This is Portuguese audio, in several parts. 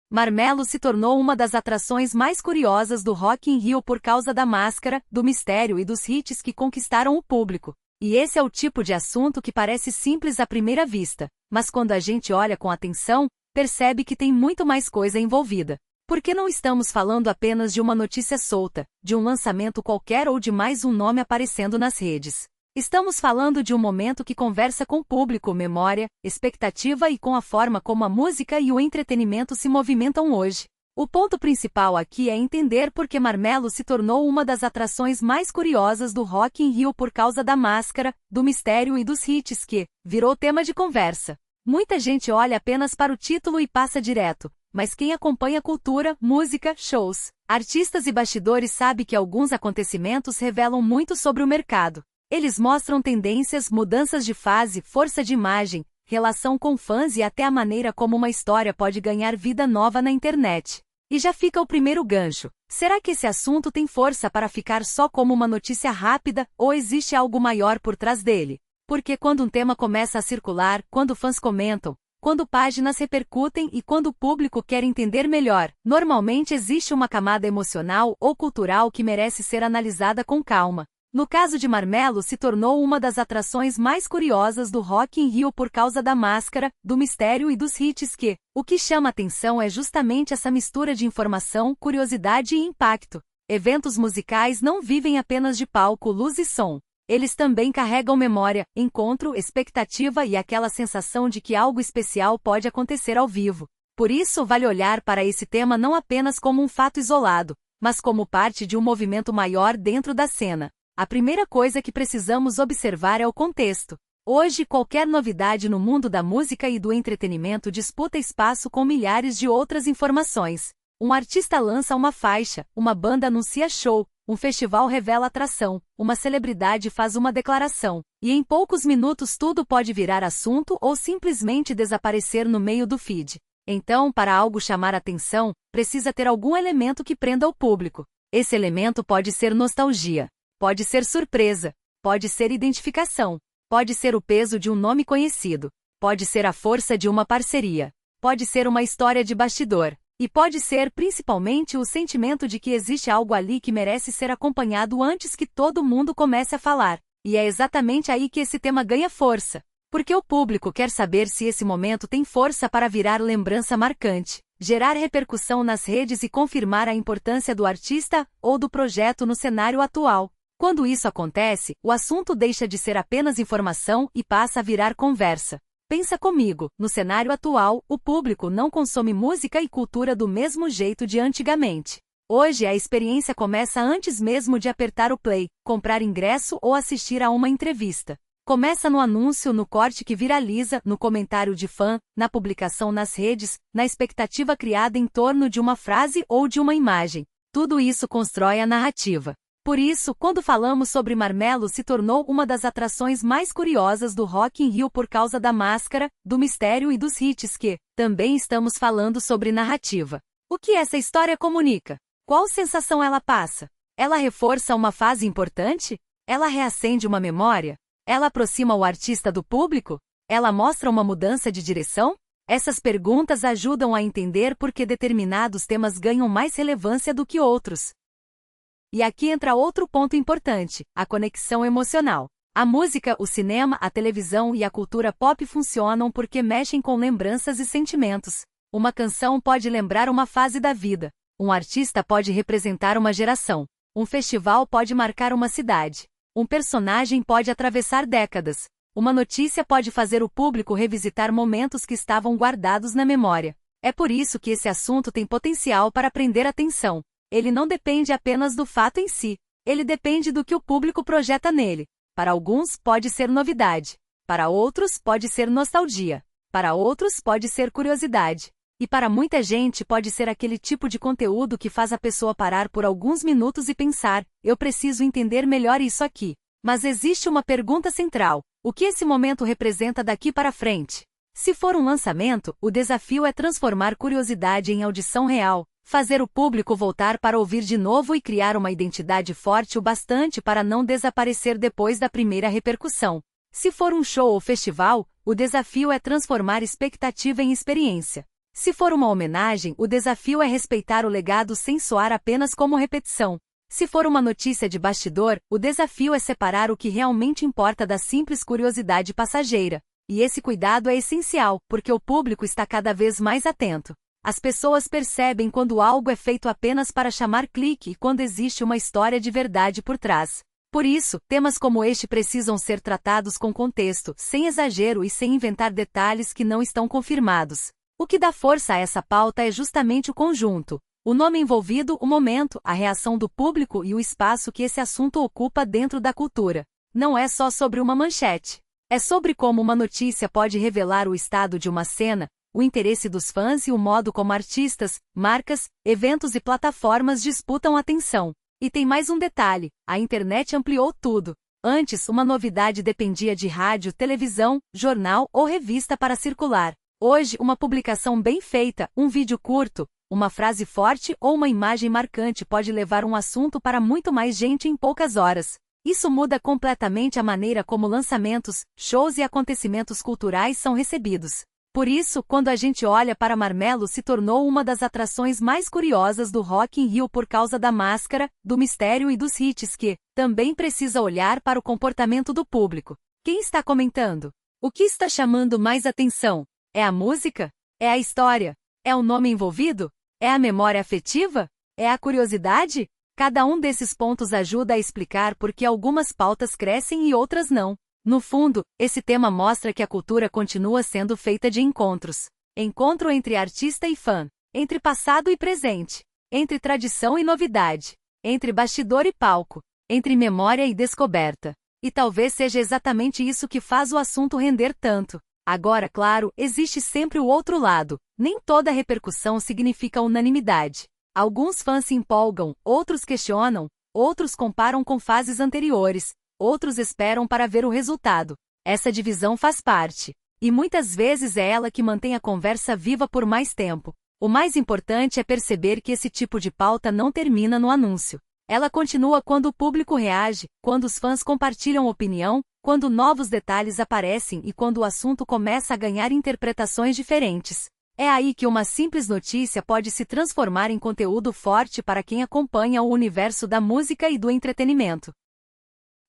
Marmelo se tornou uma das atrações mais curiosas do Rock in Rio por causa da máscara, do mistério e dos hits que conquistaram o público. E esse é o tipo de assunto que parece simples à primeira vista, mas quando a gente olha com atenção, percebe que tem muito mais coisa envolvida. Porque não estamos falando apenas de uma notícia solta, de um lançamento qualquer ou de mais um nome aparecendo nas redes. Estamos falando de um momento que conversa com o público, memória, expectativa e com a forma como a música e o entretenimento se movimentam hoje. O ponto principal aqui é entender por que Marmelo se tornou uma das atrações mais curiosas do Rock in Rio por causa da máscara, do mistério e dos hits que virou tema de conversa. Muita gente olha apenas para o título e passa direto, mas quem acompanha cultura, música, shows, artistas e bastidores sabe que alguns acontecimentos revelam muito sobre o mercado. Eles mostram tendências, mudanças de fase, força de imagem, relação com fãs e até a maneira como uma história pode ganhar vida nova na internet. E já fica o primeiro gancho. Será que esse assunto tem força para ficar só como uma notícia rápida, ou existe algo maior por trás dele? Porque quando um tema começa a circular, quando fãs comentam, quando páginas repercutem e quando o público quer entender melhor, normalmente existe uma camada emocional ou cultural que merece ser analisada com calma. No caso de Marmelo se tornou uma das atrações mais curiosas do Rock in Rio por causa da máscara, do mistério e dos hits que, o que chama atenção é justamente essa mistura de informação, curiosidade e impacto. Eventos musicais não vivem apenas de palco, luz e som. Eles também carregam memória, encontro, expectativa e aquela sensação de que algo especial pode acontecer ao vivo. Por isso vale olhar para esse tema não apenas como um fato isolado, mas como parte de um movimento maior dentro da cena. A primeira coisa que precisamos observar é o contexto. Hoje, qualquer novidade no mundo da música e do entretenimento disputa espaço com milhares de outras informações. Um artista lança uma faixa, uma banda anuncia show, um festival revela atração, uma celebridade faz uma declaração, e em poucos minutos tudo pode virar assunto ou simplesmente desaparecer no meio do feed. Então, para algo chamar atenção, precisa ter algum elemento que prenda o público. Esse elemento pode ser nostalgia. Pode ser surpresa, pode ser identificação, pode ser o peso de um nome conhecido, pode ser a força de uma parceria, pode ser uma história de bastidor, e pode ser principalmente o sentimento de que existe algo ali que merece ser acompanhado antes que todo mundo comece a falar. E é exatamente aí que esse tema ganha força, porque o público quer saber se esse momento tem força para virar lembrança marcante, gerar repercussão nas redes e confirmar a importância do artista ou do projeto no cenário atual. Quando isso acontece, o assunto deixa de ser apenas informação e passa a virar conversa. Pensa comigo, no cenário atual, o público não consome música e cultura do mesmo jeito de antigamente. Hoje a experiência começa antes mesmo de apertar o play, comprar ingresso ou assistir a uma entrevista. Começa no anúncio, no corte que viraliza, no comentário de fã, na publicação nas redes, na expectativa criada em torno de uma frase ou de uma imagem. Tudo isso constrói a narrativa. Por isso, quando falamos sobre Marmelo se tornou uma das atrações mais curiosas do Rock in Rio por causa da máscara, do mistério e dos hits que, também estamos falando sobre narrativa. O que essa história comunica? Qual sensação ela passa? Ela reforça uma fase importante? Ela reacende uma memória? Ela aproxima o artista do público? Ela mostra uma mudança de direção? Essas perguntas ajudam a entender por que determinados temas ganham mais relevância do que outros. E aqui entra outro ponto importante, a conexão emocional. A música, o cinema, a televisão e a cultura pop funcionam porque mexem com lembranças e sentimentos. Uma canção pode lembrar uma fase da vida. Um artista pode representar uma geração. Um festival pode marcar uma cidade. Um personagem pode atravessar décadas. Uma notícia pode fazer o público revisitar momentos que estavam guardados na memória. É por isso que esse assunto tem potencial para prender atenção. Ele não depende apenas do fato em si. Ele depende do que o público projeta nele. Para alguns, pode ser novidade. Para outros, pode ser nostalgia. Para outros, pode ser curiosidade. E para muita gente pode ser aquele tipo de conteúdo que faz a pessoa parar por alguns minutos e pensar, eu preciso entender melhor isso aqui. Mas existe uma pergunta central. O que esse momento representa daqui para frente? Se for um lançamento, o desafio é transformar curiosidade em audição real. Fazer o público voltar para ouvir de novo e criar uma identidade forte o bastante para não desaparecer depois da primeira repercussão. Se for um show ou festival, o desafio é transformar expectativa em experiência. Se for uma homenagem, o desafio é respeitar o legado sem soar apenas como repetição. Se for uma notícia de bastidor, o desafio é separar o que realmente importa da simples curiosidade passageira. E esse cuidado é essencial, porque o público está cada vez mais atento. As pessoas percebem quando algo é feito apenas para chamar clique e quando existe uma história de verdade por trás. Por isso, temas como este precisam ser tratados com contexto, sem exagero e sem inventar detalhes que não estão confirmados. O que dá força a essa pauta é justamente o conjunto. O nome envolvido, o momento, a reação do público e o espaço que esse assunto ocupa dentro da cultura. Não é só sobre uma manchete. É sobre como uma notícia pode revelar o estado de uma cena, o interesse dos fãs e o modo como artistas, marcas, eventos e plataformas disputam atenção. E tem mais um detalhe: a internet ampliou tudo. Antes, uma novidade dependia de rádio, televisão, jornal ou revista para circular. Hoje, uma publicação bem feita, um vídeo curto, uma frase forte ou uma imagem marcante pode levar um assunto para muito mais gente em poucas horas. Isso muda completamente a maneira como lançamentos, shows e acontecimentos culturais são recebidos. Por isso, quando a gente olha para Marmelo, se tornou uma das atrações mais curiosas do Rock in Rio por causa da máscara, do mistério e dos hits que, também precisa olhar para o comportamento do público. Quem está comentando? O que está chamando mais atenção? É a música? É a história? É o nome envolvido? É a memória afetiva? É a curiosidade? Cada um desses pontos ajuda a explicar por que algumas pautas crescem e outras não. No fundo, esse tema mostra que a cultura continua sendo feita de encontros. Encontro entre artista e fã, entre passado e presente, entre tradição e novidade, entre bastidor e palco, entre memória e descoberta. E talvez seja exatamente isso que faz o assunto render tanto. Agora, claro, existe sempre o outro lado. Nem toda repercussão significa unanimidade. Alguns fãs se empolgam, outros questionam, outros comparam com fases anteriores, outros esperam para ver o resultado. Essa divisão faz parte. E muitas vezes é ela que mantém a conversa viva por mais tempo. O mais importante é perceber que esse tipo de pauta não termina no anúncio. Ela continua quando o público reage, quando os fãs compartilham opinião, quando novos detalhes aparecem e quando o assunto começa a ganhar interpretações diferentes. É aí que uma simples notícia pode se transformar em conteúdo forte para quem acompanha o universo da música e do entretenimento.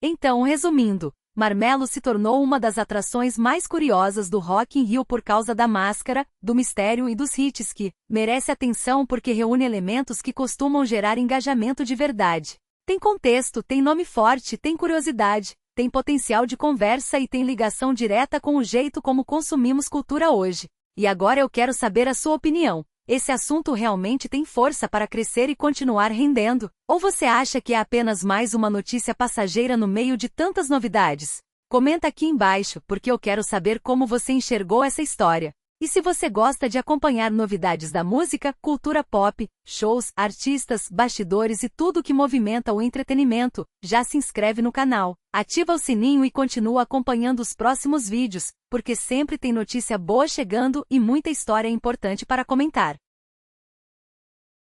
Então, resumindo, Marmelo se tornou uma das atrações mais curiosas do Rock in Rio por causa da máscara, do mistério e dos hits que merece atenção porque reúne elementos que costumam gerar engajamento de verdade. Tem contexto, tem nome forte, tem curiosidade, tem potencial de conversa e tem ligação direta com o jeito como consumimos cultura hoje. E agora eu quero saber a sua opinião. Esse assunto realmente tem força para crescer e continuar rendendo? Ou você acha que é apenas mais uma notícia passageira no meio de tantas novidades? Comenta aqui embaixo, porque eu quero saber como você enxergou essa história. E se você gosta de acompanhar novidades da música, cultura pop, shows, artistas, bastidores e tudo que movimenta o entretenimento, já se inscreve no canal, ativa o sininho e continua acompanhando os próximos vídeos, porque sempre tem notícia boa chegando e muita história importante para comentar.